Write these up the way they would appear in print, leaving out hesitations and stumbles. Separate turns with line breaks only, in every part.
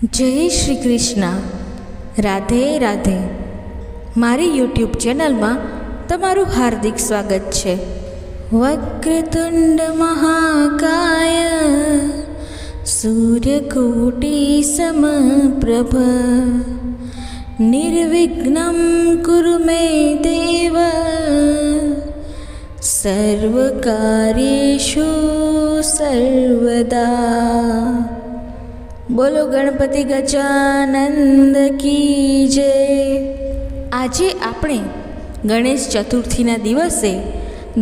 જય શ્રી કૃષ્ણ. રાધે રાધે. મારી યુટ્યુબ ચેનલમાં તમારું હાર્દિક સ્વાગત છે. વક્રતુંડ મહાકાય સૂર્યકોટી સમપ્રભ નિર્વિઘ્નમ કુરુ મે દેવ સર્વકાર્યેષુ સર્વદા. બોલો ગણપતિ ગજાનંદ કી જય. આજે આપણે ગણેશ ચતુર્થીના દિવસે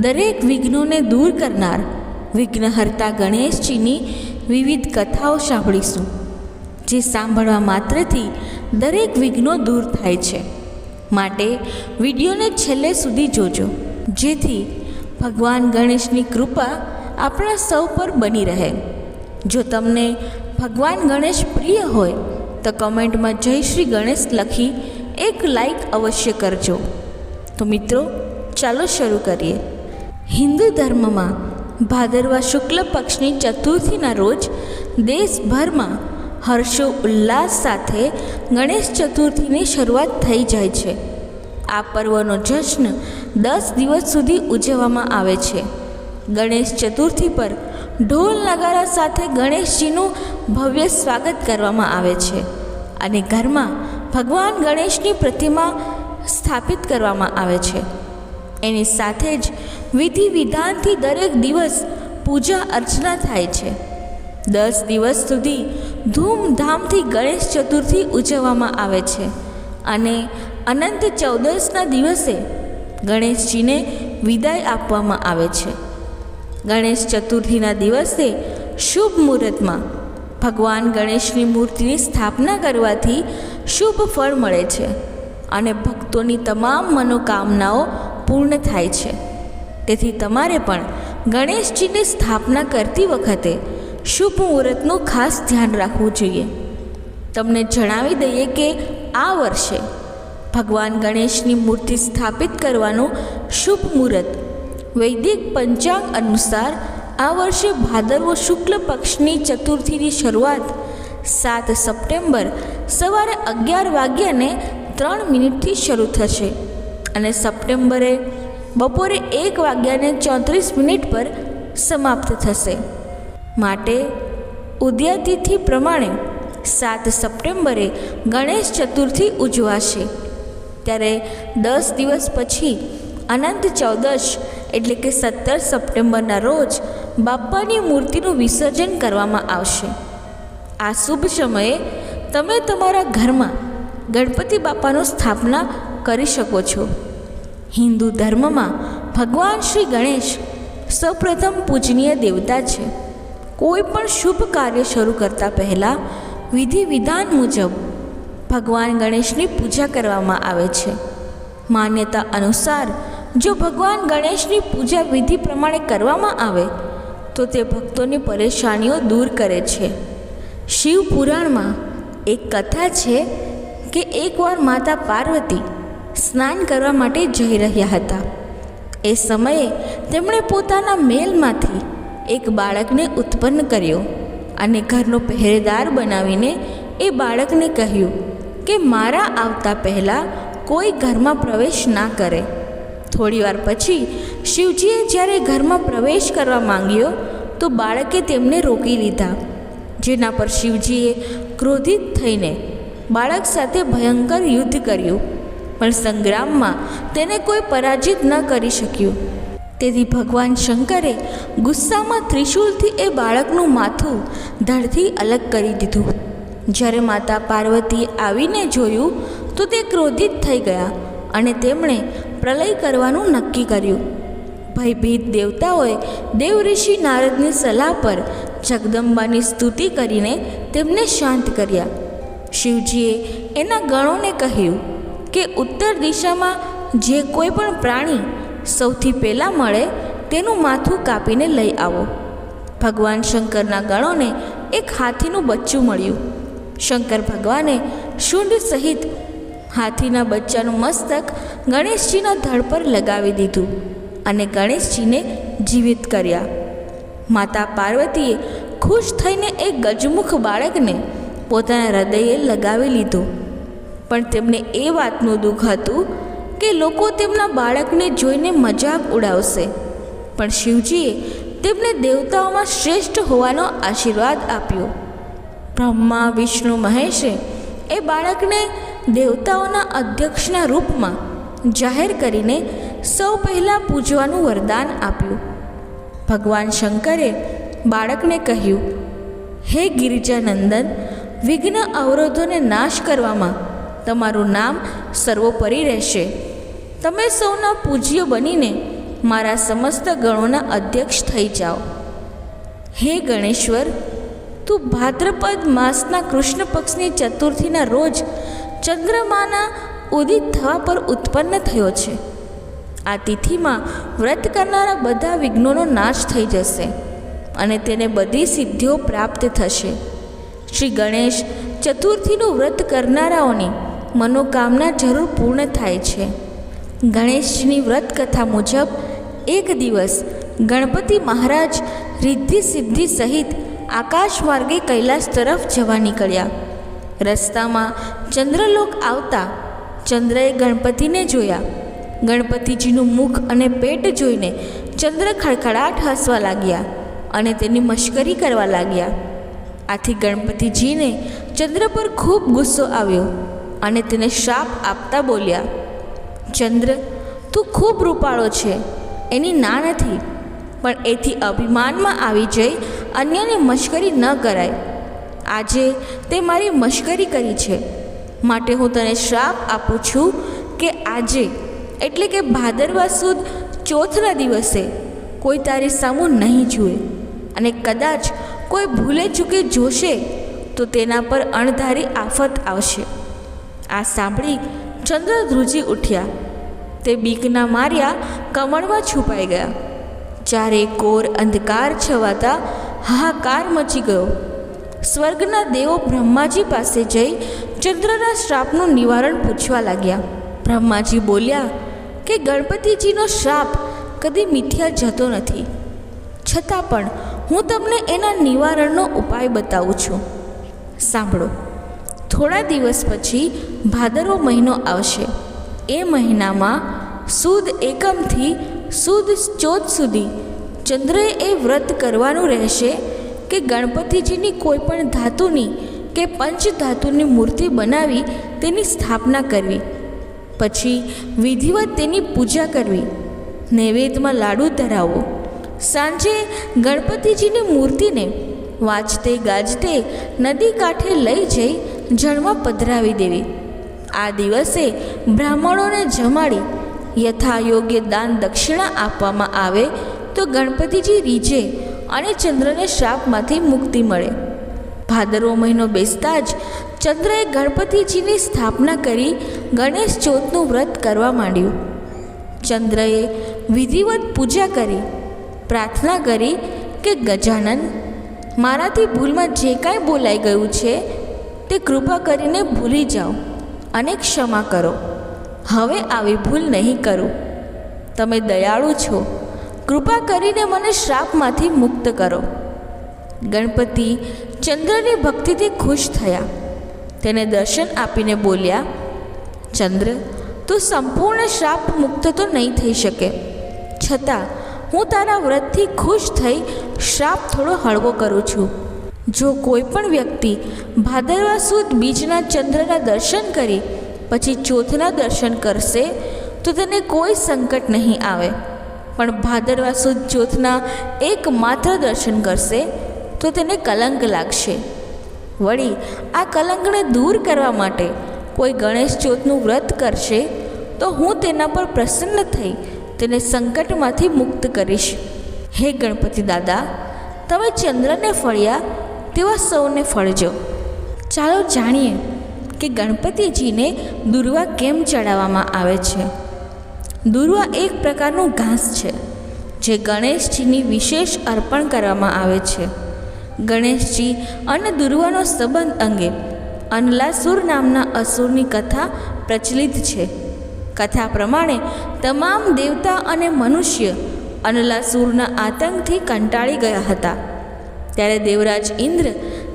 દરેક વિઘ્નોને દૂર કરનાર વિઘ્નહર્તા ગણેશજીની વિવિધ કથાઓ સાંભળીશું, જે સાંભળવા માત્રથી દરેક વિઘ્નો દૂર થાય છે. માટે વિડીયોને છેલ્લે સુધી જોજો, જેથી ભગવાન ગણેશની કૃપા આપણા સૌ પર બની રહે. જો તમને ભગવાન ગણેશ પ્રિય હોય તો કમેન્ટમાં જય શ્રી ગણેશ લખી એક લાઈક અવશ્ય કરજો. તો મિત્રો, ચાલો શરૂ કરીએ. હિન્દુ ધર્મમાં ભાદરવા શુક્લ પક્ષની ચતુર્થીના રોજ દેશભરમાં હર્ષો ઉલ્લાસ સાથે ગણેશ ચતુર્થીની શરૂઆત થઈ જાય છે. આ પર્વનો જશ્ન 10 દિવસ સુધી ઉજવવામાં આવે છે. ગણેશ ચતુર્થી પર ઢોલ નગારા સાથે ગણેશજીનું ભવ્ય સ્વાગત કરવામાં આવે છે અને ઘરમાં ભગવાન ગણેશની પ્રતિમા સ્થાપિત કરવામાં આવે છે. એની સાથે જ વિધિ વિધાનથી દરેક દિવસ પૂજા અર્ચના થાય છે. 10 દિવસ સુધી ધૂમધામથી ગણેશ ચતુર્થી ઉજવવામાં આવે છે અને અનંત ચૌદસના દિવસે ગણેશજીને વિદાય આપવામાં આવે છે. ગણેશ ચતુર્થીના દિવસે શુભ મુહૂર્તમાં ભગવાન ગણેશની મૂર્તિની સ્થાપના કરવાથી શુભ ફળ મળે છે અને ભક્તોની તમામ મનોકામનાઓ પૂર્ણ થાય છે. તેથી તમારે પણ ગણેશજીની સ્થાપના કરતી વખતે શુભ મુહૂર્તનું ખાસ ધ્યાન રાખવું જોઈએ. તમને જણાવી દઈએ કે આ વર્ષે ભગવાન ગણેશની મૂર્તિ સ્થાપિત કરવાનું શુભ મુહૂર્ત વૈદિક પંચાંગ અનુસાર આ વર્ષે ભાદરવો શુક્લ પક્ષની ચતુર્થીની શરૂઆત 7 સપ્ટેમ્બર સવારે 11:03 શરૂ થશે અને સપ્ટેમ્બરે બપોરે 1:34 પર સમાપ્ત થશે. માટે ઉદયાતિથિ પ્રમાણે 7 સપ્ટેમ્બરે ગણેશ ચતુર્થી ઉજવાશે. ત્યારે 10 દિવસ પછી અનંત ચૌદશ એટલે કે 17 સપ્ટેમ્બરના રોજ બાપ્પાની મૂર્તિનું વિસર્જન કરવામાં આવશે. આ શુભ સમયે તમે તમારા ઘરમાં ગણપતિ બાપ્પાની સ્થાપના કરી શકો છો. હિન્દુ ધર્મમાં ભગવાન શ્રી ગણેશ સૌપ્રથમ પૂજનીય દેવતા છે. કોઈ પણ શુભ કાર્ય શરૂ કરતાં પહેલાં વિધિ વિધાન મુજબ ભગવાન ગણેશની પૂજા કરવામાં આવે છે. માન્યતા અનુસાર જો ભગવાન ગણેશની પૂજા વિધિ પ્રમાણે કરવામાં આવે તો તે ભક્તોની પરેશાનીઓ દૂર કરે છે. શિવ પુરાણમાં એક કથા છે કે એકવાર માતા પાર્વતી સ્નાન કરવા માટે જઈ રહ્યા હતા. એ સમયે તેમણે પોતાના મહેલમાંથી એક બાળકને ઉત્પન્ન કર્યો અને ઘરનો પહેરેદાર બનાવીને એ બાળકને કહ્યું કે મારા આવતા પહેલાં કોઈ ઘરમાં પ્રવેશ ના કરે. થોડીવાર પછી શિવજીએ જ્યારે ઘરમાં પ્રવેશ કરવા માંગ્યો તો બાળકે તેમને રોકી લીધા, જેના પર શિવજીએ ક્રોધિત થઈને બાળક સાથે ભયંકર યુદ્ધ કર્યું, પણ સંગ્રામમાં તેને કોઈ પરાજિત ન કરી શક્યું. તેથી ભગવાન શંકરે ગુસ્સામાં ત્રિશૂલથી એ બાળકનું માથું ધડથી અલગ કરી દીધું. જ્યારે માતા પાર્વતીએ આવીને જોયું તો તે ક્રોધિત થઈ ગયા અને તેમણે પ્રલય કરવાનું નક્કી કર્યું. ભયભીત દેવતાઓએ દેવઋષિ નારદની સલાહ પર જગદંબાની સ્તુતિ કરીને તેમને શાંત કર્યા. શિવજીએ એના ગણોને કહ્યું કે ઉત્તર દિશામાં જે કોઈ પણ પ્રાણી સૌથી પહેલાં મળે તેનું માથું કાપીને લઈ આવો. ભગવાન શંકરના ગણોને એક હાથીનું બચ્ચું મળ્યું. શંકર ભગવાને શુંડ સહિત હાથીના બચ્ચાનું મસ્તક ગણેશજીના ધડ પર લગાવી દીધું અને ગણેશજીને જીવિત કર્યા. માતા પાર્વતીએ ખુશ થઈને એક ગજમુખ બાળકને પોતાના હૃદયે લગાવી લીધું. પણ તેમને એ વાતનું દુઃખ હતું કે લોકો તેમના બાળકને જોઈને મજાક ઉડાવશે. પણ શિવજીએ તેમને દેવતાઓમાં શ્રેષ્ઠ હોવાનો આશીર્વાદ આપ્યો. બ્રહ્મા, વિષ્ણુ, મહેશે એ બાળકને દેવતાઓના અધ્યક્ષના રૂપમાં જાહેર કરીને સૌ પહેલાં પૂજવાનું વરદાન આપ્યું. ભગવાન શંકરે બાળકને કહ્યું, હે ગિરિજાનંદન, વિઘ્ન અવરોધોને નાશ કરવામાં તમારું નામ સર્વોપરી રહેશે. તમે સૌના પૂજ્ય બનીને મારા સમસ્ત ગણોના અધ્યક્ષ થઈ જાઓ. હે ગણેશ્વર, તું ભાદ્રપદ માસના કૃષ્ણ પક્ષની ચતુર્થીના રોજ ચંદ્રમાના ઉદિત થવા પર ઉત્પન્ન થયો છે. આ તિથિમાં વ્રત કરનારા બધા વિઘ્નોનો નાશ થઈ જશે અને તેને બધી સિદ્ધિઓ પ્રાપ્ત થશે. શ્રી ગણેશ ચતુર્થીનું વ્રત કરનારાઓની મનોકામના જરૂર પૂર્ણ થાય છે. ગણેશજીની વ્રત કથા મુજબ એક દિવસ ગણપતિ મહારાજ રિદ્ધિ સિદ્ધિ સહિત આકાશ માર્ગે કૈલાસ તરફ જવા નીકળ્યા. રસ્તામાં ચંદ્રલોક આવતા ચંદ્રએ ગણપતિને જોયા. ગણપતિજીનું મુખ અને પેટ જોઈને ચંદ્ર ખડખડાટ હસવા લાગ્યા અને તેની મશ્કરી કરવા લાગ્યા. આથી ગણપતિજીને ચંદ્ર પર ખૂબ ગુસ્સો આવ્યો અને તેને શ્રાપ આપતા બોલ્યા, ચંદ્ર, તું ખૂબ રૂપાળો છે, એની ના નથી, પણ એથી અભિમાનમાં આવી જઈ અન્યની મશ્કરી ન કરાય. આજે તે મારી મશ્કરી કરી છે, માટે હું તને શ્રાપ આપું છું કે આજે એટલે કે ભાદરવા સુદ ચોથના દિવસે કોઈ તારી સામું નહીં જુએ અને કદાચ કોઈ ભૂલે ચૂકે જોશે તો તેના પર અણધારી આફત આવશે. આ સાંભળી ચંદ્ર ધ્રુજી ઉઠ્યા. તે બીકના માર્યા કમળમાં છુપાઈ ગયા. ચારે કોર અંધકાર છવાતા હાહાકાર મચી ગયો. સ્વર્ગના દેવો બ્રહ્માજી પાસે જઈ ચંદ્રના શ્રાપનું નિવારણ પૂછવા લાગ્યા. બ્રહ્માજી બોલ્યા કે ગણપતિજીનો શ્રાપ કદી મિથ્યા જતો નથી, છતાં પણ હું તમને એના નિવારણનો ઉપાય બતાવું છું. સાંભળો. થોડા દિવસ પછી ભાદરવો મહિનો આવશે. એ મહિનામાં સુદ એકમથી સુદ ચોથ સુધી ચંદ્રએ એ વ્રત કરવાનું રહેશે કે ગણપતિજીની કોઈ પણ ધાતુની કે પંચધાતુની મૂર્તિ બનાવી તેની સ્થાપના કરવી, પછી વિધિવત તેની પૂજા કરવી, નૈવેદ્યમાં લાડુ ધરાવવો. સાંજે ગણપતિજીની મૂર્તિને વાજતે ગાજતે નદી કાંઠે લઈ જઈ જળમાં પધરાવી દેવી. આ દિવસે બ્રાહ્મણોને જમાડી યથાયોગ્ય દાન દક્ષિણા આપવામાં આવે તો ગણપતિજી રીઝે અને ચંદ્રને શ્રાપમાંથી મુક્તિ મળે. ભાદરવો મહિનો બેસતા જ ચંદ્રએ ગણપતિજીની સ્થાપના કરી ગણેશ ચોથનું વ્રત કરવા માંડ્યું. ચંદ્રએ વિધિવત પૂજા કરી પ્રાર્થના કરી કે ગજાનન, મારાથી ભૂલમાં જે કાંઈ બોલાઈ ગયું છે તે કૃપા કરીને ભૂલી જાઓ અને ક્ષમા કરો. હવે આવી ભૂલ નહીં કરું. તમે દયાળુ છો, કૃપા કરીને મને શ્રાપમાંથી મુક્ત કરો. ગણપતિ ચંદ્રની ભક્તિથી ખુશ થયા. તેને દર્શન આપીને બોલ્યા, ચંદ્ર, તું સંપૂર્ણ શ્રાપ મુક્ત તો નહીં થઈ શકે, છતાં હું તારા વ્રતથી ખુશ થઈ શ્રાપ થોડો હળવો કરું છું. જો કોઈ પણ વ્યક્તિ ભાદરવા સુદ બીજના ચંદ્રના દર્શન કરી પછી ચોથના દર્શન કરશે તો તેને કોઈ સંકટ નહીં આવે, પણ ભાદરવા સુદ ચોથના એકમાત્ર દર્શન કરશે તો તેને કલંક લાગશે. વળી આ કલંકને દૂર કરવા માટે કોઈ ગણેશ ચોથનું વ્રત કરશે તો હું તેના પર પ્રસન્ન થઈ તેને સંકટમાંથી મુક્ત કરીશ. હે ગણપતિ દાદા, તમે ચંદ્રને ફળ્યા તેવા સૌને ફળજો. ચાલો જાણીએ કે ગણપતિજીને દુર્વા કેમ ચડાવવામાં આવે છે. દુર્વા એક પ્રકારનું ઘાસ છે જે ગણેશજીની વિશેષ અર્પણ કરવામાં આવે છે. ગણેશજી અને દુર્વાનો સંબંધ અંગે અનલાસુર નામના અસુરની કથા પ્રચલિત છે. કથા પ્રમાણે તમામ દેવતા અને મનુષ્ય અનલાસુરના આતંકથી કંટાળી ગયા હતા. ત્યારે દેવરાજ ઇન્દ્ર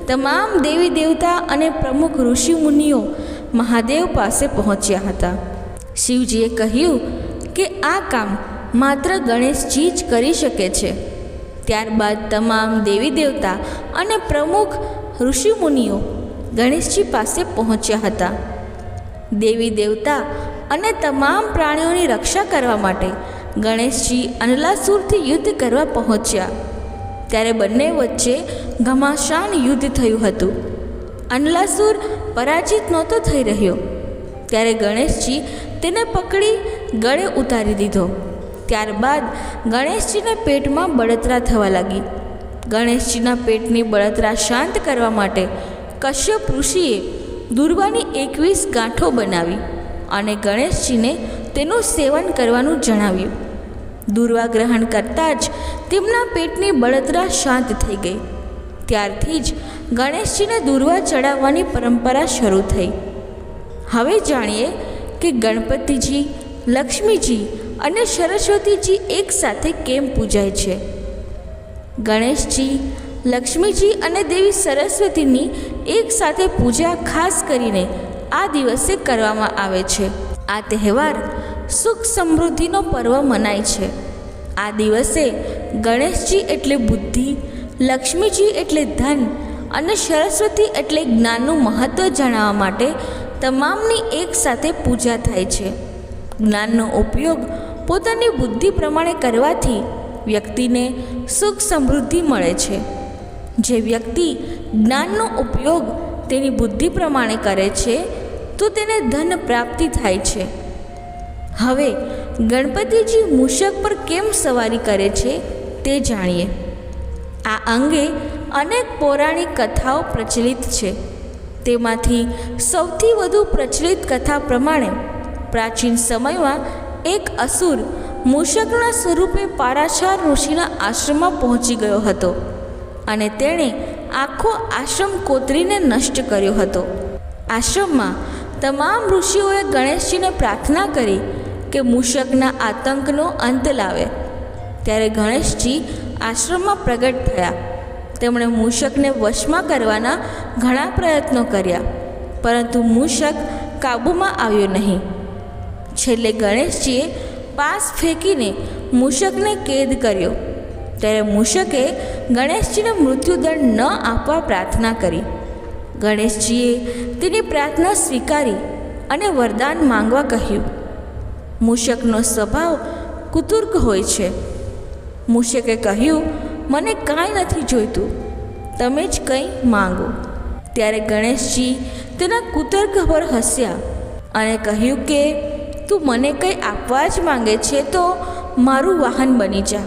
તમામ દેવી દેવતા અને પ્રમુખ ઋષિ મુનિઓ મહાદેવ પાસે પહોંચ્યા હતા. શિવજીએ કહ્યું કે આ કામ માત્ર ગણેશજી જ કરી શકે છે. ત્યારબાદ તમામ દેવી દેવતા અને પ્રમુખ ઋષિ મુનિઓ ગણેશજી પાસે પહોંચ્યા હતા. દેવી દેવતા અને તમામ પ્રાણીઓની રક્ષા કરવા માટે ગણેશજી અનલાસુરથી યુદ્ધ કરવા પહોંચ્યા. ત્યારે બંને વચ્ચે ઘમાસાન યુદ્ધ થયું હતું. અનલાસુર પરાજિત નહોતો થઈ રહ્યો. ત્યારે ગણેશજી તેને પકડી ગળે ઉતારી દીધો. ત્યારબાદ ગણેશજીને પેટમાં બળતરા થવા લાગી. ગણેશજીના પેટની બળતરા શાંત કરવા માટે કશ્યપ ઋષિએ દુર્વાની 21 ગાંઠો બનાવી અને ગણેશજીને તેનું સેવન કરવાનું જણાવ્યું. દુર્વા ગ્રહણ કરતાં જ તેમના પેટની બળતરા શાંત થઈ ગઈ. ત્યારથી જ ગણેશજીને દુર્વા ચડાવવાની પરંપરા શરૂ થઈ. હવે જાણીએ કે ગણપતિજી, લક્ષ્મીજી અને સરસ્વતીજી એકસાથે કેમ પૂજાય છે. ગણેશજી, લક્ષ્મીજી અને દેવી સરસ્વતીની એકસાથે પૂજા ખાસ કરીને આ દિવસે કરવામાં આવે છે. આ તહેવાર સુખ સમૃદ્ધિનો પર્વ મનાય છે. આ દિવસે ગણેશજી એટલે બુદ્ધિ, લક્ષ્મીજી એટલે ધન અને સરસ્વતી એટલે જ્ઞાનનું મહત્ત્વ જણાવવા માટે તમામની એકસાથે પૂજા થાય છે. જ્ઞાનનો ઉપયોગ પોતાની બુદ્ધિ પ્રમાણે કરવાથી વ્યક્તિને સુખ સમૃદ્ધિ મળે છે. જે વ્યક્તિ જ્ઞાનનો ઉપયોગ તેની બુદ્ધિ પ્રમાણે કરે છે તો તેને ધન પ્રાપ્તિ થાય છે. હવે ગણપતિજી મૂષક પર કેમ સવારી કરે છે તે જાણીએ. આ અંગે અનેક પૌરાણિક કથાઓ પ્રચલિત છે. તેમાંથી સૌથી વધુ પ્રચલિત કથા પ્રમાણે પ્રાચીન સમયમાં એક અસુર મૂષકના સ્વરૂપે પારાશર ઋષિના આશ્રમમાં પહોંચી ગયો હતો અને તેણે આખો આશ્રમ કોતરીને નષ્ટ કર્યો હતો. આશ્રમમાં તમામ ઋષિઓએ ગણેશજીને પ્રાર્થના કરી કે મૂષકના આતંકનો અંત લાવે. ત્યારે ગણેશજી આશ્રમમાં પ્રગટ થયા. તેમણે મૂષકને વશમાં કરવાના ઘણા પ્રયત્નો કર્યા, પરંતુ મૂષક કાબૂમાં આવ્યો નહીં. છેલ્લે ગણેશજીએ પાસ ફેંકીને મૂષકને કેદ કર્યો. ત્યારે મૂષકે ગણેશજીને મૃત્યુદંડ ન આપવા પ્રાર્થના કરી. ગણેશજીએ તેની પ્રાર્થના સ્વીકારી અને વરદાન માંગવા કહ્યું. મૂષકનો સ્વભાવ કુતુર્ક હોય છે. મૂષકે કહ્યું, મને કાંઈ નથી જોઈતું, તમે જ કંઈ માંગો. ત્યારે ગણેશજી તેના કુતર્ક પર હસ્યા અને કહ્યું કે તું મને કંઈ આપવા જ માંગે છે તો મારું વાહન બની જા.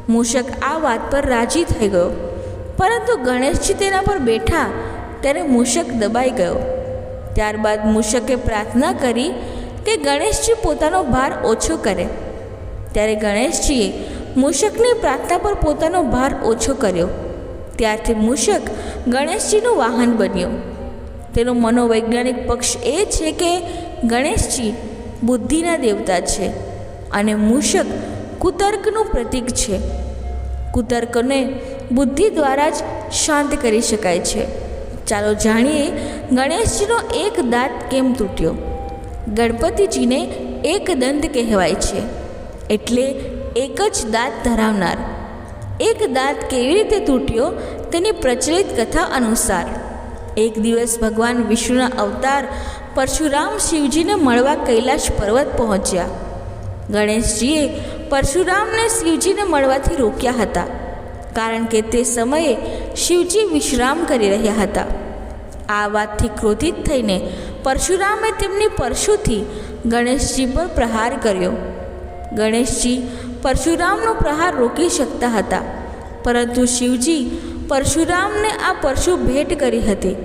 મૂષક આ વાત પર રાજી થઈ ગયો, પરંતુ ગણેશજી તેના પર બેઠા ત્યારે મૂષક દબાઈ ગયો. ત્યારબાદ મૂષકે પ્રાર્થના કરી કે ગણેશજી પોતાનો ભાર ઓછો કરે. ત્યારે ગણેશજીએ મૂષકની પ્રાર્થના પર પોતાનો ભાર ઓછો કર્યો. ત્યારથી મૂષક ગણેશજીનું વાહન બન્યો. તેનો મનોવૈજ્ઞાનિક પક્ષ એ છે કે ગણેશજી બુદ્ધિના દેવતા છે અને મૂષક કુતર્કનું પ્રતીક છે. કુતર્કને બુદ્ધિ દ્વારા જ શાંત કરી શકાય છે. ચાલો જાણીએ ગણેશજીનો એક દાંત કેમ તૂટ્યો. ગણપતિજીને એક દંત કહેવાય છે, એટલે એક જ દાંત ધરાવનાર. એક દાંત કેવી રીતે તૂટ્યો તેની પ્રચલિત કથા અનુસાર એક દિવસ ભગવાન વિષ્ણુના અવતાર પરશુરામ શિવજીને મળવા કૈલાશ પર્વત પહોંચ્યા. ગણેશજીએ પરશુરામને શિવજીને મળવાથી રોક્યા હતા, કારણ કે તે સમયે શિવજી વિશ્રામ કરી રહ્યા હતા. આ વાતથી ક્રોધિત થઈને પરશુરામે તેમની પરશુથી ગણેશજી પર પ્રહાર કર્યો. ગણેશજી પરશુરામનો પ્રહાર રોકી શકતા હતા, પરંતુ શિવજી પરશુરામને આ પરશુ ભેટ કરી હતી.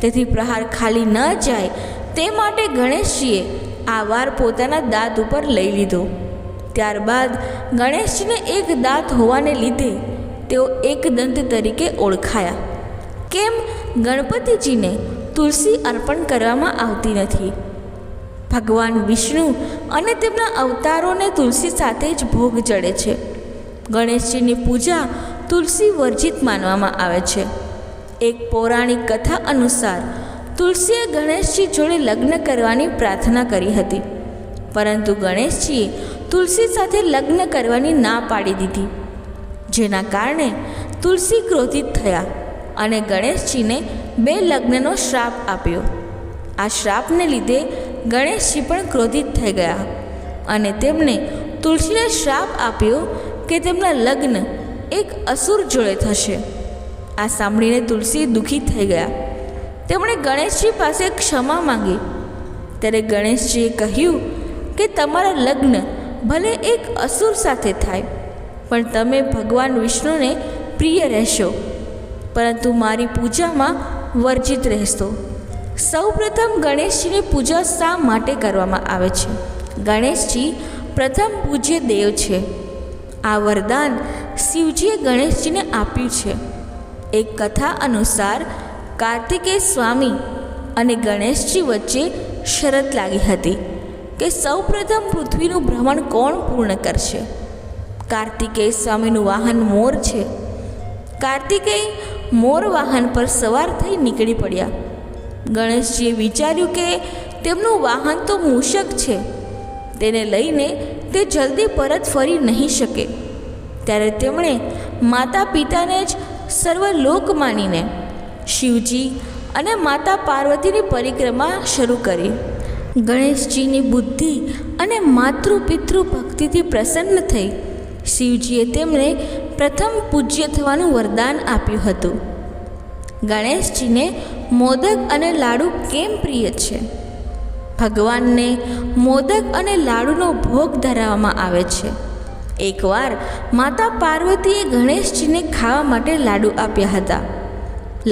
તેથી પ્રહાર ખાલી ન જાય તે માટે ગણેશજીએ આ વાર પોતાના દાંત ઉપર લઈ લીધો. ત્યારબાદ ગણેશજીને એક દાંત હોવાને લીધે તેઓ એકદંત તરીકે ઓળખાયા. કેમ ગણપતિજીને તુલસી અર્પણ કરવામાં આવતી નથી? ભગવાન વિષ્ણુ અને તેમના અવતારોને તુલસી સાથે જ ભોગ ચડે છે. ગણેશજીની પૂજા તુલસી વર્જિત માનવામાં આવે છે. એક પૌરાણિક કથા અનુસાર તુલસીએ ગણેશજી જોડે લગ્ન કરવાની પ્રાર્થના કરી હતી, પરંતુ ગણેશજીએ તુલસી સાથે લગ્ન કરવાની ના પાડી દીધી, જેના કારણે તુલસી ક્રોધિત થયા અને ગણેશજીને 2 લગ્નનો શ્રાપ આપ્યો. આ શ્રાપને લીધે ગણેશજી પણ ક્રોધિત થઈ ગયા અને તેમણે તુલસીને શ્રાપ આપ્યો કે તેમના લગ્ન એક અસુર જોડે થશે. આ સાંભળીને તુલસી દુઃખી થઈ ગયા. તેમણે ગણેશજી પાસે ક્ષમા માંગી. ત્યારે ગણેશજીએ કહ્યું કે તમારા લગ્ન ભલે એક અસુર સાથે થાય, પણ તમે ભગવાન વિષ્ણુને પ્રિય રહેશો, પરંતુ મારી પૂજામાં વર્જિત રહેશો. સૌપ્રથમ ગણેશજીની પૂજા શા માટે કરવામાં આવે છે? ગણેશજી પ્રથમ પૂજ્ય દેવ છે. આ વરદાન શિવજીએ ગણેશજીને આપ્યું છે. એક કથા અનુસાર કાર્તિકેય સ્વામી અને ગણેશજી વચ્ચે શરત લાગી હતી કે સૌપ્રથમ પૃથ્વીનું ભ્રમણ કોણ પૂર્ણ કરશે. કાર્તિકેય સ્વામીનું વાહન મોર છે. કાર્તિકેય મોર વાહન પર સવાર થઈ નીકળી પડ્યા. ગણેશજીએ વિચાર્યું કે તેમનું વાહન તો મૂષક છે, તેને લઈને તે જલ્દી પરત ફરી નહીં શકે. ત્યારે તેમણે માતા પિતાને જ સર્વલોક માનીને શિવજી અને માતા પાર્વતીની પરિક્રમા શરૂ કરી. ગણેશજીની બુદ્ધિ અને માતૃ પિતૃ ભક્તિથી પ્રસન્ન થઈ શિવજીએ તેમને પ્રથમ પૂજ્ય થવાનું વરદાન આપ્યું હતું. ગણેશજીને મોદક અને લાડુ કેમ પ્રિય છે? ભગવાનને મોદક અને લાડુનો ભોગ ધરાવવામાં આવે છે. એકવાર માતા પાર્વતીએ ગણેશજીને ખાવા માટે લાડુ આપ્યા હતા.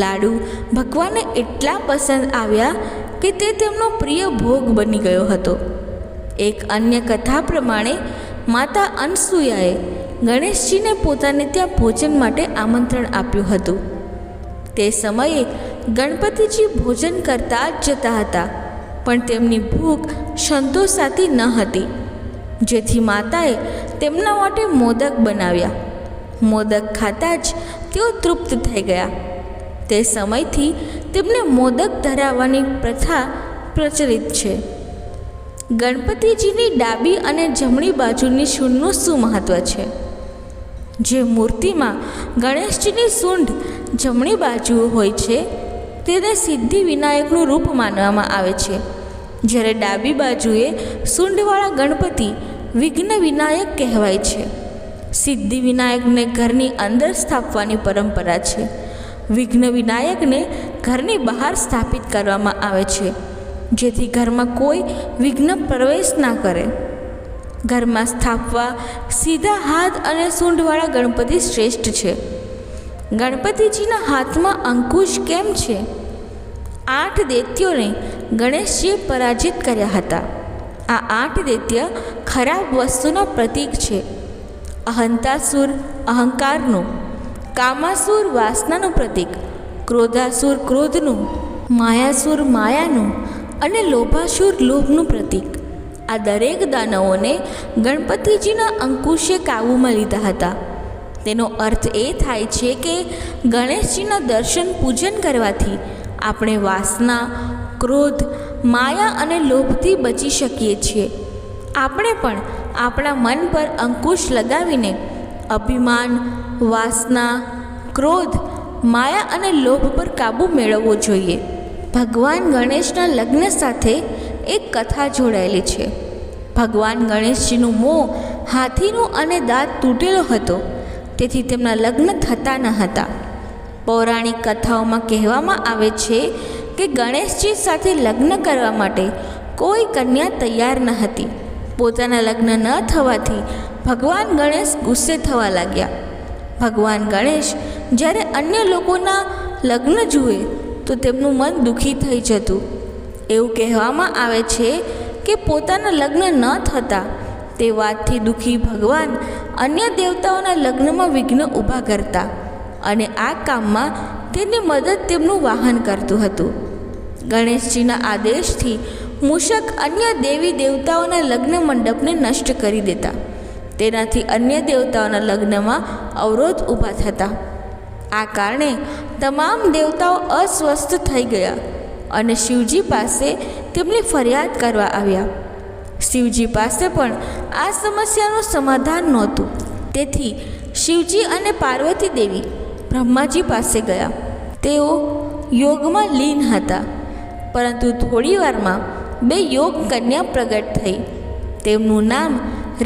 લાડુ ભગવાનને એટલા પસંદ આવ્યા કે તે તેમનો પ્રિય ભોગ બની ગયો હતો. એક અન્ય કથા પ્રમાણે માતા અનસૂયાએ ગણેશજીને પોતાને ત્યાં ભોજન માટે આમંત્રણ આપ્યું હતું. તે સમયે ગણપતિજી ભોજન કરતા જ જતા હતા, પણ તેમની ભૂખ સંતોષાતી ન હતી, જેથી માતાએ તેમના માટે મોદક બનાવ્યા. મોદક ખાતા જ તેઓ તૃપ્ત થઈ ગયા. તે સમયથી તેમને મોદક ધરાવવાની પ્રથા પ્રચલિત છે. ગણપતિજીની ડાબી અને જમણી બાજુની સૂંઢનું શું મહત્ત્વ છે? જે મૂર્તિમાં ગણેશજીની સૂંઢ જમણી બાજુ હોય છે તેને સિદ્ધિ વિનાયકનું રૂપ માનવામાં આવે છે, જ્યારે ડાબી બાજુએ સૂંઢવાળા ગણપતિ વિઘ્ન વિનાયક કહેવાય છે. સિદ્ધિ વિનાયકને ઘરની અંદર સ્થાપવાની પરંપરા છે. વિઘ્ન વિનાયકને ઘરની બહાર સ્થાપિત કરવામાં આવે છે, જેથી ઘરમાં કોઈ વિઘ્ન પ્રવેશ ના કરે. ઘરમાં સ્થાપવા સીધા હાથ અને સૂંઢવાળા ગણપતિ શ્રેષ્ઠ છે. ગણપતિજીના હાથમાં અંકુશ કેમ છે? 8 દૈત્યોને ગણેશજીએ પરાજિત કર્યા હતા. આ 8 દૈત્ય ખરાબ વસ્તુના પ્રતીક છે. અહંતાસુર અહંકારનું, કામાસુર વાસનાનું પ્રતીક, ક્રોધાસુર ક્રોધનું, માયાસુર માયાનું અને લોભાસુર લોભનું પ્રતીક. આ દરેક દાનવોને ગણપતિજીના અંકુશે કાબૂમાં લીધા હતા. તેનો અર્થ એ થાય છે કે ગણેશજીના દર્શન પૂજન કરવાથી આપણે વાસના, ક્રોધ, માયા અને લોભથી બચી શકીએ છીએ. આપણે પણ આપણા મન પર અંકુશ લગાવીને અભિમાન, વાસના, ક્રોધ, માયા અને લોભ પર કાબૂ મેળવવો જોઈએ. ભગવાન ગણેશના લગ્ન સાથે એક કથા જોડાયેલી છે. ભગવાન ગણેશજીનું મોં હાથીનું અને દાંત તૂટેલો હતો, તેથી તેમના લગ્ન થતા ન હતા. પૌરાણિક કથાઓમાં કહેવામાં આવે છે કે ગણેશજી સાથે લગ્ન કરવા માટે કોઈ કન્યા તૈયાર ન હતી. પોતાના લગ્ન ન થવાથી ભગવાન ગણેશ ગુસ્સે થવા લાગ્યા. ભગવાન ગણેશ જ્યારે અન્ય લોકોના લગ્ન જુએ તો તેમનું મન દુઃખી થઈ જતું. એવું કહેવામાં આવે છે કે પોતાના લગ્ન ન થતા તે વાતથી દુઃખી ભગવાન અન્ય દેવતાઓના લગ્નમાં વિઘ્ન ઊભા કરતા અને આ કામમાં તેની મદદ તેમનું વાહન કરતું હતું. ગણેશજીના આદેશથી મૂષક અન્ય દેવી દેવતાઓના લગ્ન મંડપને નષ્ટ કરી દેતા. તેનાથી અન્ય દેવતાઓના લગ્નમાં અવરોધ ઊભા થતા. આ કારણે તમામ દેવતાઓ અસ્વસ્થ થઈ ગયા અને શિવજી પાસે તેમની ફરિયાદ કરવા આવ્યા. શિવજી પાસે પણ આ સમસ્યાનું સમાધાન નહોતું. તેથી શિવજી અને પાર્વતી દેવી બ્રહ્માજી પાસે ગયા. તેઓ યોગમાં લીન હતા, પરંતુ થોડી વારમાં 2 યોગ કન્યા પ્રગટ થઈ. તેમનું નામ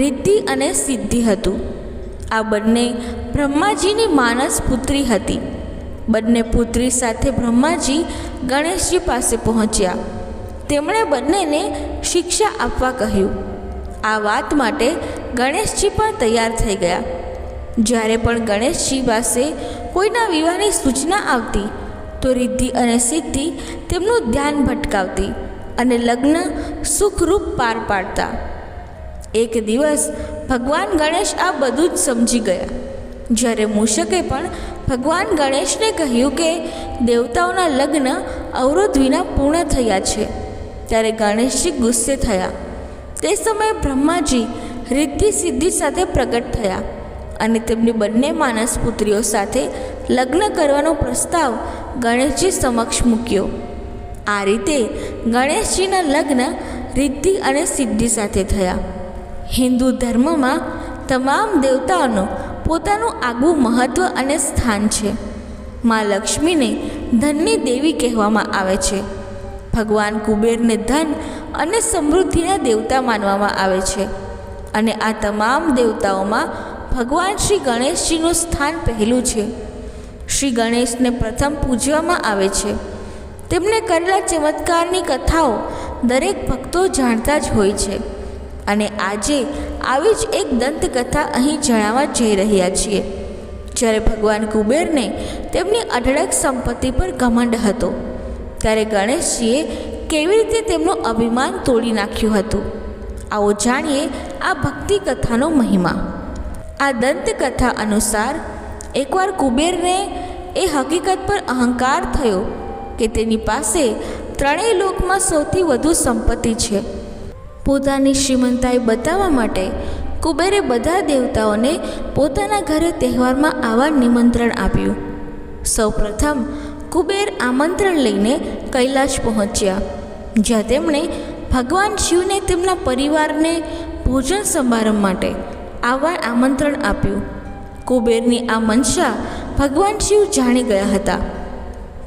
રિદ્ધિ અને સિદ્ધિ હતું. આ બંને બ્રહ્માજીની માનસ પુત્રી હતી. બંને પુત્રી સાથે બ્રહ્માજી ગણેશજી પાસે પહોંચ્યા. તેમણે બંનેને શિક્ષા આપવા કહ્યું. આ વાત માટે ગણેશજી પણ તૈયાર થઈ ગયા. જ્યારે પણ ગણેશજી પાસે કોઈના વિવાહની સૂચના આવતી તો રિદ્ધિ અને સિદ્ધિ તેમનું ધ્યાન ભટકાવતી અને લગ્ન સુખરૂપ પાર પાડતા. એક દિવસ ભગવાન ગણેશ આ બધું જ સમજી ગયા. જ્યારે મૂષકે પણ ભગવાન ગણેશને કહ્યું કે દેવતાઓના લગ્ન અવરોધ વિના પૂર્ણ થયા છે, ત્યારે ગણેશજી ગુસ્સે થયા. તે સમયે બ્રહ્માજી રિદ્ધિ સિદ્ધિ સાથે પ્રગટ થયા અને તેમની બંને માનસ પુત્રીઓ સાથે લગ્ન કરવાનો પ્રસ્તાવ ગણેશજી સમક્ષ મૂક્યો. આ રીતે ગણેશજીના લગ્ન રિદ્ધિ અને સિદ્ધિ સાથે થયા. હિન્દુ ધર્મમાં તમામ દેવતાઓનું પોતાનું આગવું મહત્ત્વ અને સ્થાન છે. મા લક્ષ્મીને ધનની દેવી કહેવામાં આવે છે. ભગવાન કુબેરને ધન અને સમૃદ્ધિના દેવતા માનવામાં આવે છે. અને આ તમામ દેવતાઓમાં ભગવાન શ્રી ગણેશજીનું સ્થાન પહેલું છે. શ્રી ગણેશને પ્રથમ પૂજવામાં આવે છે. તેમને કરેલા ચમત્કારની કથાઓ દરેક ભક્તો જાણતા જ હોય છે. અને આજે આવી જ એક દંતકથા અહીં જણાવવા જઈ રહ્યા છીએ. જ્યારે ભગવાન કુબેરને તેમની અઢળક સંપત્તિ પર ઘમંડ હતો, ત્યારે ગણેશજીએ કેવી રીતે તેમનું અભિમાન તોડી નાખ્યું હતું. આવો જાણીએ આ ભક્તિ કથાનો મહિમા. આ દંતકથા અનુસાર એકવાર કુબેરને એ હકીકત પર અહંકાર થયો કે તેની પાસે 3 લોકમાં સૌથી વધુ સંપત્તિ છે. પોતાની શ્રીમંતાઈ બતાવવા માટે કુબેરે બધા દેવતાઓને પોતાના ઘરે તહેવારમાં આવવા નિમંત્રણ આપ્યું. સૌપ્રથમ કુબેર આમંત્રણ લઈને કૈલાશ પહોંચ્યા, જ્યાં તેમણે ભગવાન શિવને તેમના પરિવારને ભોજન સમારંભ માટે આવવા આમંત્રણ આપ્યું. કુબેરની આ મનસા ભગવાન શિવ જાણી ગયા હતા.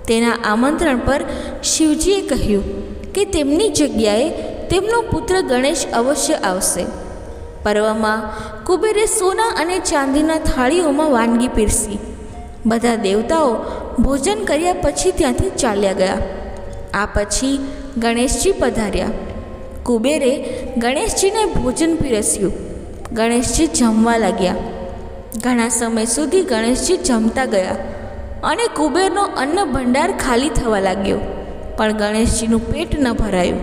તેના આમંત્રણ પર શિવજીએ કહ્યું કે તેમની જગ્યાએ તેમનો પુત્ર ગણેશ અવશ્ય આવશે. પર્વમાં કુબેરે સોના અને ચાંદીના થાળીઓમાં વાનગી પીરસી. બધા દેવતાઓ ભોજન કર્યા પછી ત્યાંથી ચાલ્યા ગયા. આ પછી ગણેશજી પધાર્યા. કુબેરે ગણેશજીને ભોજન પીરસ્યું. ગણેશજી જમવા લાગ્યા. ઘણા સમય સુધી ગણેશજી જમતા ગયા અને કુબેરનો અન્ન ભંડાર ખાલી થવા લાગ્યો, પણ ગણેશજીનું પેટ ન ભરાયું.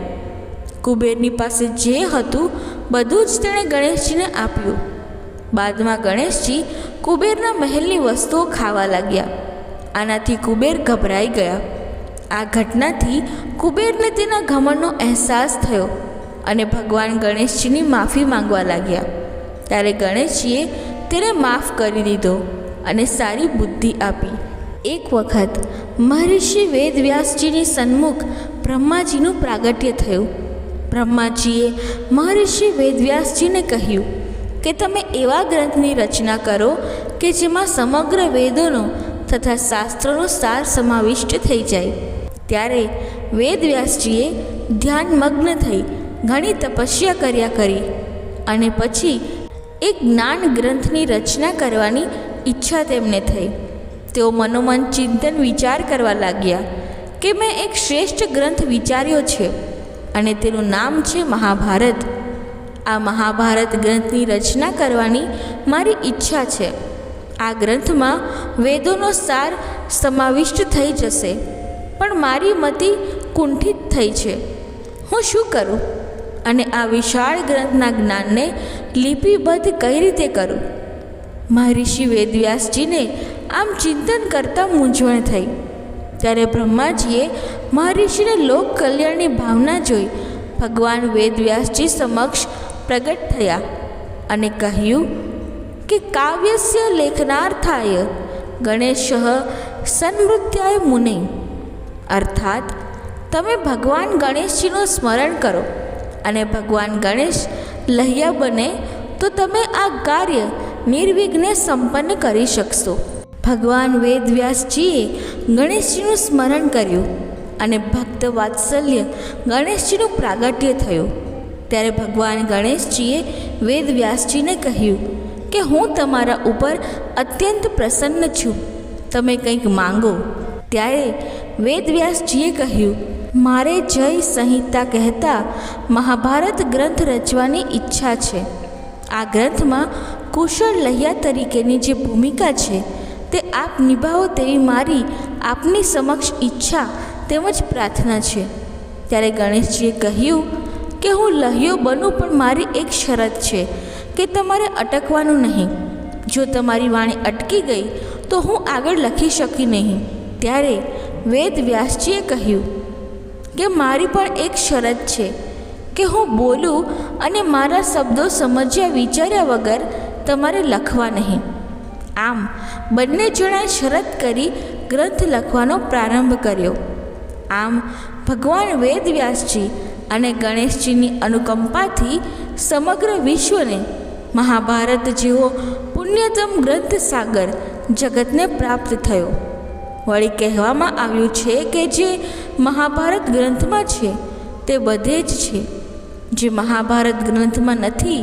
કુબેરની પાસે જે હતું બધું જ તેણે ગણેશજીને આપ્યું. બાદમાં ગણેશજી કુબેરના મહેલની વસ્તુઓ ખાવા લાગ્યા. આનાથી કુબેર ગભરાઈ ગયા. આ ઘટનાથી કુબેરને તેના ઘમંડનો અહેસાસ થયો અને ભગવાન ગણેશજીની માફી માંગવા લાગ્યા. ત્યારે ગણેશજીએ તેને માફ કરી દીધો અને સારી બુદ્ધિ આપી. એક વખત મહર્ષિ વેદવ્યાસજીની સન્મુખ બ્રહ્માજીનું પ્રાગટ્ય થયું. બ્રહ્માજીએ મહર્ષિ વેદવ્યાસજીને કહ્યું કે તમે એવા ગ્રંથની રચના કરો કે જેમાં સમગ્ર વેદોનો તથા શાસ્ત્રોનો સાર સમાવિષ્ટ થઈ જાય. ત્યારે વેદવ્યાસજીએ ધ્યાનમગ્ન થઈ ઘણી તપસ્યા કર્યા કરી અને પછી એક જ્ઞાન ગ્રંથની રચના કરવાની ઈચ્છા તેમને થઈ. તેઓ મનોમન ચિંતન વિચાર કરવા લાગ્યા કે મેં એક શ્રેષ્ઠ ગ્રંથ વિચાર્યો છે અને તેનું નામ છે મહાભારત. આ મહાભારત ગ્રંથની રચના કરવાની મારી ઈચ્છા છે. આ ગ્રંથમાં વેદોનો સાર સમાવિષ્ટ થઈ જશે, પણ મારી મતિ કુંઠિત થઈ છે. હું શું કરું અને આ વિશાળ ગ્રંથના જ્ઞાનને લિપિબદ્ધ કઈ રીતે કરું? મહર્ષિ વેદવ્યાસજીને આમ ચિંતન કરતાં મૂંઝવણ થઈ. ત્યારે બ્રહ્માજીએ મહર્ષિને લોક કલ્યાણની ભાવના જોઈ ભગવાન વેદવ્યાસજી સમક્ષ પ્રગટ થયા અને કહ્યું કે કાવ્યસ્ય લેખનાર્થાય ગણેશ સન્મૃત્યાય મુનિ, અર્થાત તમે ભગવાન ગણેશજીનું સ્મરણ કરો અને ભગવાન ગણેશ લહ્યા બને તો તમે આ કાર્ય નિર્વિઘ્ને સંપન્ન કરી શકશો. ભગવાન વેદવ્યાસજીએ ગણેશજીનું સ્મરણ કર્યું અને ભક્ત વાત્સલ્ય ગણેશજીનું પ્રાગટ્ય થયું. ત્યારે ભગવાન ગણેશજીએ વેદવ્યાસજીને કહ્યું કે હું તમારા ઉપર અત્યંત પ્રસન્ન છું, તમે કંઈક માંગો. ત્યારે વેદવ્યાસજીએ કહ્યું, મારે જય સંહિતા કહેતા મહાભારત ગ્રંથ રચવાની ઈચ્છા છે. આ ગ્રંથમાં કુશળ લહ્યા તરીકેની જે ભૂમિકા છે તે આપ નિભાવો તેવી મારી આપની સમક્ષ ઈચ્છા તેમજ પ્રાર્થના છે. ત્યારે ગણેશજીએ કહ્યું કે હું લહ્યો બનું, પણ મારી એક શરત છે કે તમારે અટકવાનું નહીં. જો તમારી વાણી અટકી ગઈ તો હું આગળ લખી શકી નહીં. ત્યારે વેદવ્યાસજીએ કહ્યું કે મારી પણ એક શરત છે કે હું બોલું અને મારા શબ્દો સમજ્યા વિચાર્યા વગર તમારે લખવા નહીં. આમ બંને જણાએ શરત કરી ગ્રંથ લખવાનો પ્રારંભ કર્યો. આમ ભગવાન વેદવ્યાસજી અને ગણેશજીની અનુકંપાથી સમગ્ર વિશ્વને મહાભારત જેવો પુણ્યતમ ગ્રંથ સાગર જગતને પ્રાપ્ત થયો. વળી કહેવામાં આવ્યું છે કે જે મહાભારત ગ્રંથમાં છે તે બધે જ છે, જે મહાભારત ગ્રંથમાં નથી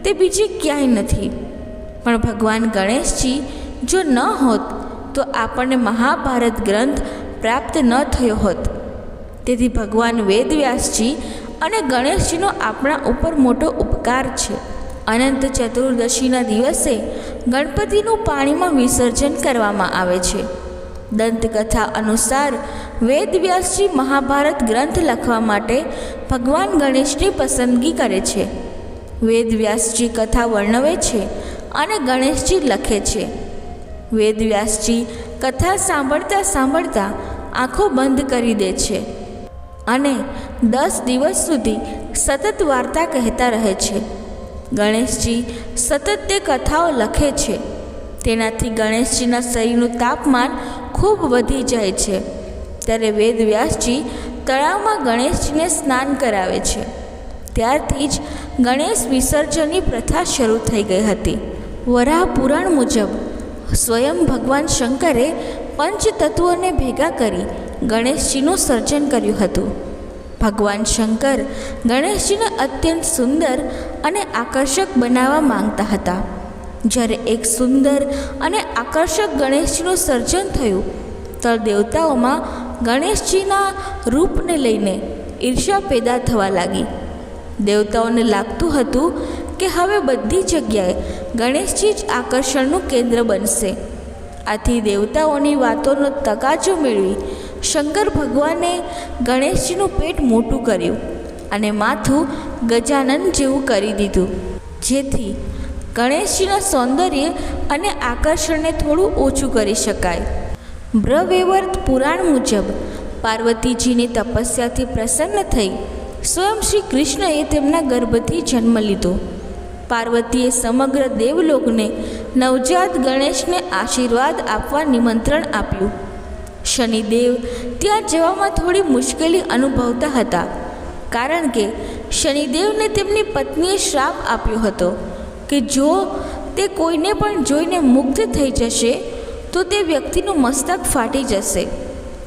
તે બીજે ક્યાંય નથી. પણ ભગવાન ગણેશજી જો ન હોત તો આપણને મહાભારત ગ્રંથ પ્રાપ્ત ન થયો હોત. તેથી ભગવાન વેદવ્યાસજી અને ગણેશજીનો આપણા ઉપર મોટો ઉપકાર છે. અનંત ચતુર્દશીના દિવસે ગણપતિનું પાણીમાં વિસર્જન કરવામાં આવે છે. દંતકથા અનુસાર વેદવ્યાસજી મહાભારત ગ્રંથ લખવા માટે ભગવાન ગણેશની પસંદગી કરે છે. વેદવ્યાસજી કથા વર્ણવે છે અને ગણેશજી લખે છે. વેદવ્યાસજી કથા સાંભળતા સાંભળતા આંખો બંધ કરી દે છે અને 10 દિવસ સુધી સતત વાર્તા કહેતા રહે છે. ગણેશજી સતત તે કથાઓ લખે છે. તેનાથી ગણેશજીના શરીરનું તાપમાન ખૂબ વધી જાય છે. ત્યારે વેદવ્યાસજી તળાવમાં ગણેશજીને સ્નાન કરાવે છે. ત્યારથી જ ગણેશ વિસર્જનની પ્રથા શરૂ થઈ ગઈ હતી. વરાહ પુરાણ મુજબ સ્વયં ભગવાન શંકરે પંચતત્વોને ભેગા કરી ગણેશજીનું સર્જન કર્યું હતું. ભગવાન શંકર ગણેશજીને અત્યંત સુંદર અને આકર્ષક બનાવવા માંગતા હતા. જ્યારે એક સુંદર અને આકર્ષક ગણેશજીનું સર્જન થયું તો દેવતાઓમાં ગણેશજીના રૂપને લઈને ઈર્ષ્યા પેદા થવા લાગી. દેવતાઓને લાગતું હતું કે હવે બધી જગ્યાએ ગણેશજી જ આકર્ષણનું કેન્દ્ર બનશે. આથી દેવતાઓની વાતોનો તકાજો મેળવી શંકર ભગવાને ગણેશજીનું પેટ મોટું કર્યું અને માથું ગજાનન જેવું કરી દીધું, જેથી ગણેશજીના સૌંદર્ય અને આકર્ષણને થોડું ઓછું કરી શકાય. બ્રહ્મવૈવર્ત પુરાણ મુજબ પાર્વતીજીની તપસ્યાથી પ્રસન્ન થઈ સ્વયં શ્રી કૃષ્ણએ તેમના ગર્ભથી જન્મ લીધો. પાર્વતીએ સમગ્ર દેવલોકને નવજાત ગણેશને આશીર્વાદ આપવા નિમંત્રણ આપ્યું. શનિદેવ ત્યાં જવામાં થોડી મુશ્કેલી અનુભવતા હતા, કારણ કે શનિદેવને તેમની પત્નીએ શ્રાપ આપ્યો હતો કે જો તે કોઈને પણ જોઈને મુગ્ધ થઈ જશે તો તે વ્યક્તિનું મસ્તક ફાટી જશે.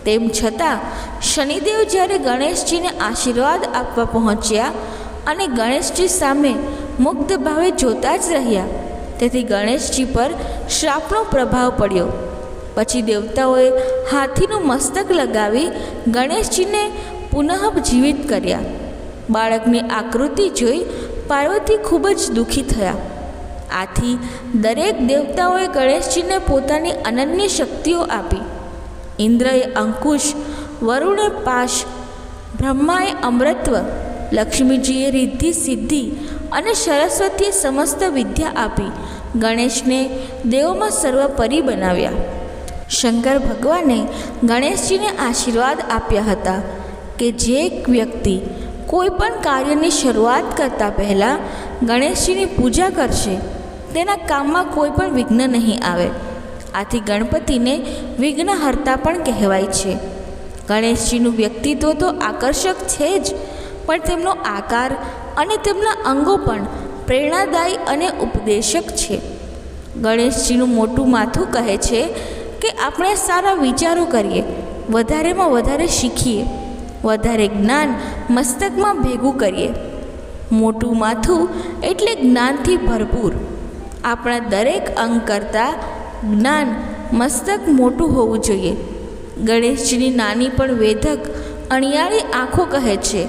તેમ છતાં શનિદેવ જ્યારે ગણેશજીને આશીર્વાદ આપવા પહોંચ્યા અને ગણેશજી સામે મુગ્ધ ભાવે જોતા જ રહ્યા, તેથી ગણેશજી પર શ્રાપનો પ્રભાવ પડ્યો. પછી દેવતાઓએ હાથીનું મસ્તક લગાવી ગણેશજીને પુનઃ જીવિત કર્યા. બાળકની આકૃતિ જોઈ પાર્વતી ખૂબ જ દુઃખી થયા. આથી દરેક દેવતાઓએ ગણેશજીને પોતાની અનન્ય શક્તિઓ આપી. ઇન્દ્રએ અંકુશ, વરુણે પાશ, બ્રહ્માએ અમૃતત્વ, લક્ષ્મીજીએ રિદ્ધિ સિદ્ધિ અને સરસ્વતીએ સમસ્ત વિદ્યા આપી ગણેશને દેવોમાં સર્વોપરી બનાવ્યા. શંકર ભગવાને ગણેશજીને આશીર્વાદ આપ્યા હતા કે જે વ્યક્તિ કોઈ પણ કાર્યની શરૂઆત કરતાં પહેલાં ગણેશજીની પૂજા કરશે તેના કામમાં કોઈ પણ વિઘ્ન નહીં આવે. આથી ગણપતિને વિઘ્નહર્તા પણ કહેવાય છે. ગણેશજીનું વ્યક્તિત્વ તો આકર્ષક છે જ, પણ તેમનો આકાર અને તેમના અંગો પણ પ્રેરણાદાયી અને ઉપદેશક છે. ગણેશજીનું મોટું માથું કહે છે કે આપણે સારા વિચારો કરીએ, વધારેમાં વધારે શીખીએ, વધારે જ્ઞાન મસ્તકમાં ભેગું કરીએ. મોટું માથું એટલે જ્ઞાનથી ભરપૂર. આપણા દરેક અંગ કરતાં જ્ઞાન મસ્તક મોટું હોવું જોઈએ. ગણેશજીની નાની પણ વેધક અણિયાળી આંખો કહે છે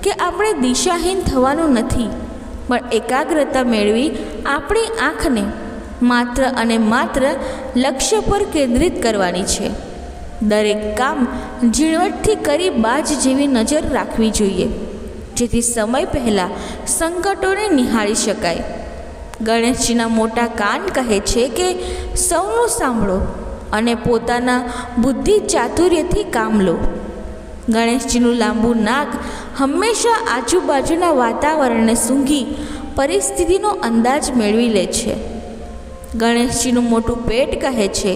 કે આપણે દિશાહીન થવાનું નથી, પણ એકાગ્રતા મેળવી આપણી આંખને માત્ર અને માત્ર લક્ષ્ય પર કેન્દ્રિત કરવાની છે. દરેક કામ ઝીણવટથી કરી બાજ જેવી નજર રાખવી જોઈએ, જેથી સમય પહેલાં સંકટોને નિહાળી શકાય. ગણેશજીના મોટા કાન કહે છે કે સૌનું સાંભળો અને પોતાના બુદ્ધિ ચાતુર્યથી કામ લો. ગણેશજીનું લાંબુ નાક હંમેશા આજુબાજુના વાતાવરણને સૂંઘી પરિસ્થિતિનો અંદાજ મેળવી લે છે. ગણેશજીનું મોટું પેટ કહે છે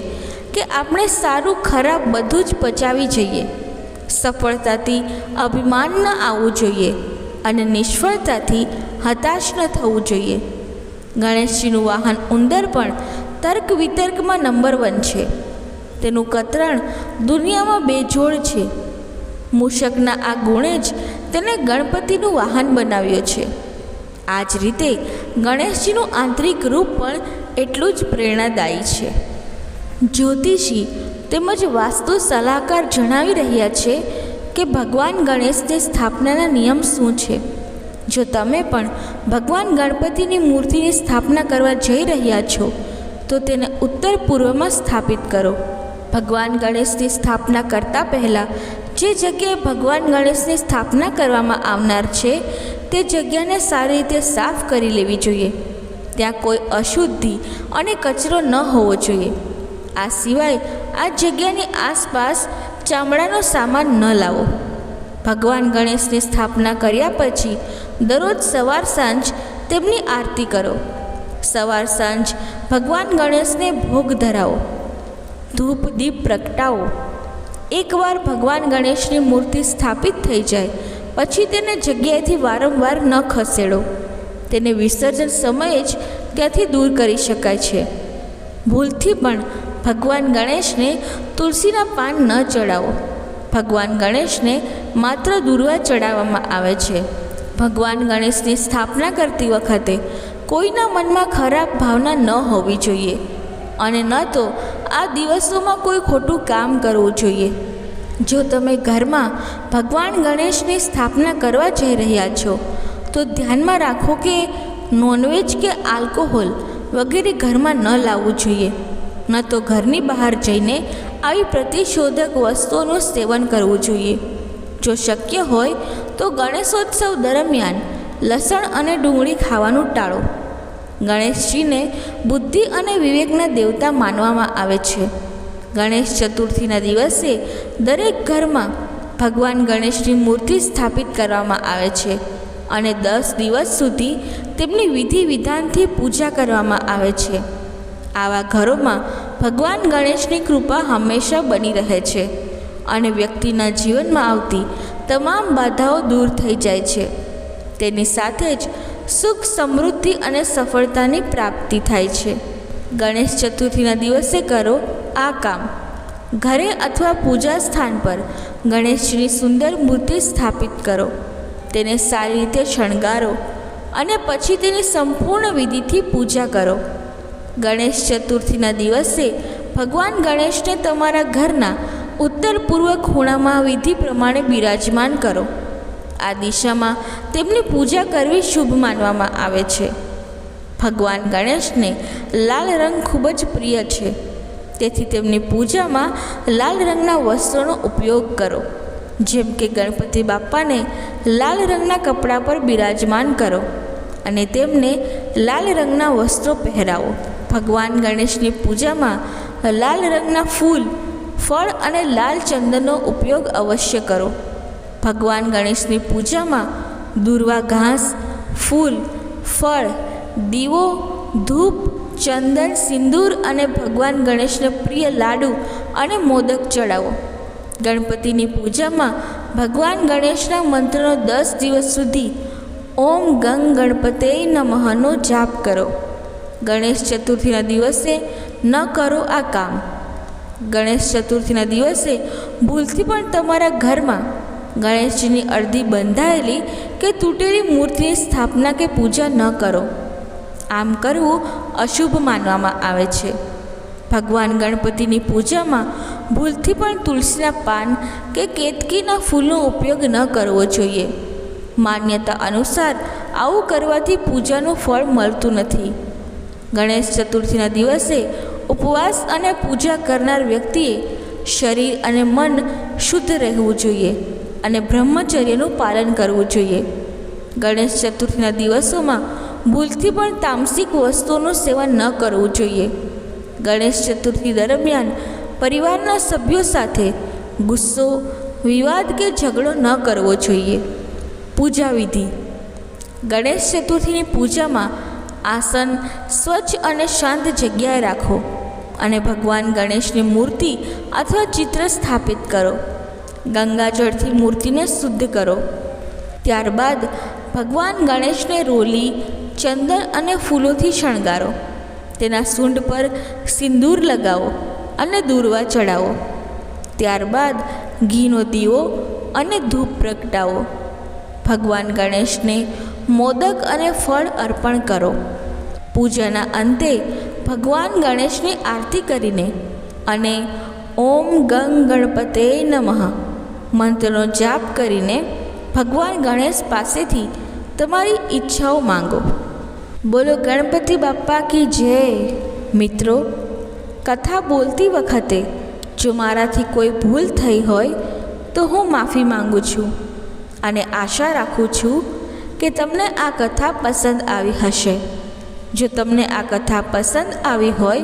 કે આપણે સારું ખરાબ બધું જ પચાવી જઈએ. સફળતાથી અભિમાન ન આવવું જોઈએ અને નિષ્ફળતાથી હતાશ ન થવું જોઈએ. ગણેશજીનું વાહન ઉંદર પણ તર્ક વિતર્કમાં નંબર 1 છે. તેનું કતરણ દુનિયામાં બેજોડ છે. મૂષકના આ ગુણે જ તેને ગણપતિનું વાહન બનાવ્યો છે. આ જ રીતે ગણેશજીનું આંતરિક રૂપ પણ એટલું જ પ્રેરણાદાયી છે. જ્યોતિષી તેમજ વાસ્તુ સલાહકાર જણાવી રહ્યા છે કે ભગવાન ગણેશની સ્થાપનાના નિયમ શું છે. જો તમે પણ ભગવાન ગણપતિની મૂર્તિની સ્થાપના કરવા જઈ રહ્યા છો તો તેને ઉત્તર પૂર્વમાં સ્થાપિત કરો. ભગવાન ગણેશની સ્થાપના કરતાં પહેલાં જે જગ્યાએ ભગવાન ગણેશની સ્થાપના કરવામાં આવનાર છે તે જગ્યાને સારી રીતે સાફ કરી લેવી જોઈએ. ત્યાં કોઈ અશુદ્ધિ અને કચરો ન હોવો જોઈએ. આ સિવાય આ જગ્યાની આસપાસ ચામડાનો સામાન ન લાવો. ભગવાન ગણેશની સ્થાપના કર્યા પછી દરરોજ સવાર સાંજ તેમની આરતી કરો. સવાર સાંજ ભગવાન ગણેશને ભોગ ધરાવો, ધૂપ દીપ પ્રગટાવો. એકવાર ભગવાન ગણેશની મૂર્તિ સ્થાપિત થઈ જાય પછી તેને જગ્યાએથી વારંવાર ન ખસેડો. તેને વિસર્જન સમયે જ ત્યાંથી દૂર કરી શકાય છે. ભૂલથી પણ ભગવાન ગણેશને તુલસીના પાન ન ચડાવો. ભગવાન ગણેશને માત્ર દૂર્વા ચડાવવામાં આવે છે. ભગવાન ગણેશની સ્થાપના કરતી વખતે કોઈના મનમાં ખરાબ ભાવના ન હોવી જોઈએ અને ન તો આ દિવસોમાં કોઈ ખોટું કામ કરવું જોઈએ. જો તમે ઘરમાં ભગવાન ગણેશની સ્થાપના કરવા જઈ રહ્યા છો તો ધ્યાનમાં રાખો કે નોનવેજ કે આલ્કોહોલ વગેરે ઘરમાં ન લાવવું જોઈએ, ન તો ઘરની બહાર જઈને આવી પ્રતિશોધક વસ્તુઓનું સેવન કરવું જોઈએ. જો શક્ય હોય તો ગણેશોત્સવ દરમિયાન લસણ અને ડુંગળી ખાવાનું ટાળો. ગણેશજીને બુદ્ધિ અને વિવેકના દેવતા માનવામાં આવે છે. ગણેશ ચતુર્થીના દિવસે દરેક ઘરમાં ભગવાન ગણેશની મૂર્તિ સ્થાપિત કરવામાં આવે છે અને 10 દિવસ સુધી તેમની વિધિ વિધાનથી પૂજા કરવામાં આવે છે. આવા ઘરોમાં ભગવાન ગણેશની કૃપા હંમેશા બની રહે છે અને વ્યક્તિના જીવનમાં આવતી તમામ બાધાઓ દૂર થઈ જાય છે. તેની સાથે જ સુખ, સમૃદ્ધિ અને સફળતાની પ્રાપ્તિ થાય છે. ગણેશ ચતુર્થીના દિવસે કરો આ કામ. ઘરે અથવા પૂજા સ્થાન પર ગણેશજીની સુંદર મૂર્તિ સ્થાપિત કરો. તેને સારી રીતે શણગારો અને પછી તેની સંપૂર્ણ વિધિથી પૂજા કરો. ગણેશ ચતુર્થીના દિવસે ભગવાન ગણેશને તમારા ઘરના ઉત્તર પૂર્વ ખૂણામાં વિધિ પ્રમાણે બિરાજમાન કરો. આ દિશામાં તેમની પૂજા કરવી શુભ માનવામાં આવે છે. ભગવાન ગણેશને લાલ રંગ ખૂબ જ પ્રિય છે, તેથી તેમની પૂજામાં લાલ રંગના વસ્ત્રોનો ઉપયોગ કરો. જેમ કે ગણપતિ બાપ્પાને લાલ રંગના કપડા પર બિરાજમાન કરો અને તેમને લાલ રંગના વસ્ત્રો પહેરાવો. ભગવાન ગણેશની પૂજામાં લાલ રંગના ફૂલ, ફળ અને લાલ ચંદનનો ઉપયોગ અવશ્ય કરો. ભગવાન ગણેશની પૂજામાં દૂર્વા ઘાસ, ફૂલ, ફળ, દીવો, ધૂપ, ચંદન, સિંદૂર અને ભગવાન ગણેશને પ્રિય લાડુ અને મોદક ચડાવો. ગણપતિની પૂજામાં ભગવાન ગણેશના મંત્રનો 10 દિવસ સુધી ઓમ ગંગ ગણપતે નમઃનો જાપ કરો. ગણેશ ચતુર્થીના દિવસે ન કરો આ કામ. ગણેશ ચતુર્થીના દિવસે ભૂલથી પણ તમારા ઘરમાં ગણેશજીની અડધી બંધાયેલી કે તૂટેલી મૂર્તિની સ્થાપના કે પૂજા ન કરો. આમ કરવું અશુભ માનવામાં આવે છે. ભગવાન ગણપતિની પૂજામાં ભૂલથી પણ તુલસીના પાન કે કેતકીના ફૂલનો ઉપયોગ ન કરવો જોઈએ. માન્યતા અનુસાર આવું કરવાથી પૂજાનું ફળ મળતું નથી. ગણેશ ચતુર્થીના દિવસે ઉપવાસ અને પૂજા કરનાર વ્યક્તિએ શરીર અને મન શુદ્ધ રહેવું જોઈએ અને બ્રહ્મચર્યનું પાલન કરવું જોઈએ. ગણેશ ચતુર્થીના દિવસોમાં ભૂલથી પણ તામસિક વસ્તુઓનું સેવન ન કરવું જોઈએ. ગણેશ ચતુર્થી દરમિયાન પરિવારના સભ્યો સાથે ગુસ્સો, વિવાદ કે ઝઘડો ન કરવો જોઈએ. પૂજા વિધિ. ગણેશ ચતુર્થીની પૂજામાં આસન સ્વચ્છ અને શાંત જગ્યાએ રાખો અને ભગવાન ગણેશની મૂર્તિ અથવા ચિત્ર સ્થાપિત કરો. ગંગાજળથી મૂર્તિને શુદ્ધ કરો. ત્યારબાદ ભગવાન ગણેશને રોલી, ચંદન અને ફૂલોથી શણગારો. તેના સૂંઢ પર સિંદૂર લગાવો અને દૂર્વા ચડાવો. ત્યારબાદ ઘીનો દીવો અને ધૂપ પ્રગટાવો. ભગવાન ગણેશને મોદક અને ફળ અર્પણ કરો. પૂજાના અંતે ભગવાન ગણેશની આરતી કરીને અને ઓમ ગંગ ગણપતે નમઃ મંત્રનો જાપ કરીને ભગવાન ગણેશ પાસેથી તમારી ઈચ્છાઓ માંગો. બોલો ગણપતિ બાપ્પા કી જય. મિત્રો, કથા બોલતી વખતે જો મારાથી કોઈ ભૂલ થઈ હોય તો હું માફી માંગુ છું અને આશા રાખું છું કે તમને આ કથા પસંદ આવી હશે. જો તમને આ કથા પસંદ આવી હોય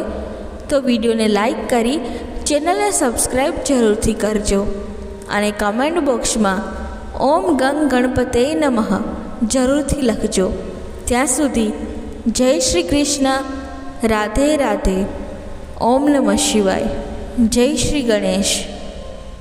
તો વિડીયોને લાઈક કરી ચેનલને સબસ્ક્રાઈબ જરૂરથી કરજો અને કમેન્ટ બોક્સમાં ઓમ ગંગ ગણપતે નમઃ જરૂરથી લખજો. ત્યાં સુધી જય શ્રી કૃષ્ણ. રાધે રાધે. ઓમ નમઃ શિવાય. જય શ્રી ગણેશ.